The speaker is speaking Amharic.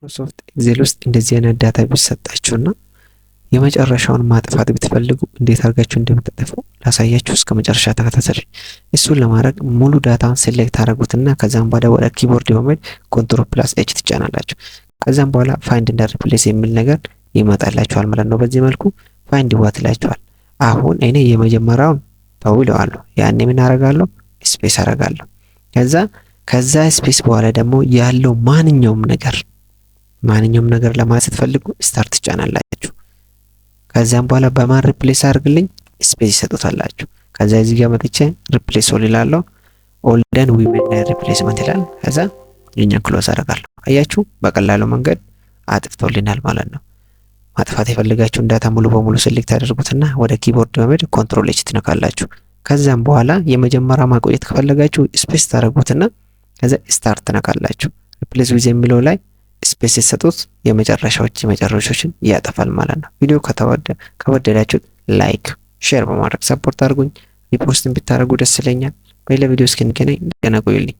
ማይክሮሶፍት ኤክሴል ውስጥ እንደዚህ አይነት ዳታ ቢሰጣችሁና የመጨረሻውን ማጥፋት ብትፈልጉ እንዴት አድርጋችሁ እንደምትጠፉ ላሳያችሁ። እስከ መጨረሻ ተከታተሉ። እሱን ለማድረግ ሙሉ ዳታውን ሴሌክት አድርጉትና ከዛም በኋላ ወደ ኪቦርድ በመሄድ ኮንትሮል ፕላስ ኤች ትጫናላችሁ። ከዛም በኋላ ፋይንድ እና ሪፕሌስ የሚል ነገር ይመጣላችኋል ማለት ነው። በዚህ መልኩ ፋይንድ ዋት ይላችኋል። አሁን እኔ የመጀመሪያውን ተው ይለዋለሁ። ያኔ ምን አደርጋለሁ? ስፔስ አደርጋለሁ። ከዛ ስፔስ በኋላ ደግሞ ያለው ማንኛውም ነገር ለማለት ስትፈልጉ ስታርት ትጫናላችሁ። ከዛም በኋላ በማን ሪፕሌስ አድርግልኝ ስፔስ ይሰጡታላችሁ። ከዛ እዚህ ጋር መጥቼ ሪፕሌስ ኦል ይላለሁ። ኦል ደን ዊሜን ሪፕሌስመንት ይላል። ከዛ የኛን ክሎዝ አደርጋለሁ። አያችሁ በቀላሉ መንገድ አጥፍቶልናል ማለት ነው። ማጥፋት የፈለጋችሁን ዳታ ሙሉ በሙሉ ሴሌክት አድርጉትና ወደ ኪቦርድ በመሄድ ኮንትሮል ኤች ትነካላችሁ። ከዛም በኋላ የመጀመሪያ ማቆየት ከፈለጋችሁ ስፔስ ታደርጉትና ከዛ ስታርት ትነካላችሁ። ሪፕሌስ ዊዝ የሚለው ላይ ስፔስ የሰጡት የመጨረሻዎችን ያጠፋል ማለት ነው። ቪዲዮ ከወደዳችሁት ላይክ፣ ሼር በማድረግ ሰፖርት አድርጉኝ። ሪፖስትን ብታደርጉ ደስ ይለኛል። በሌላ ቪዲዮ እስክንገናኝ ደህና ቆዩልኝ።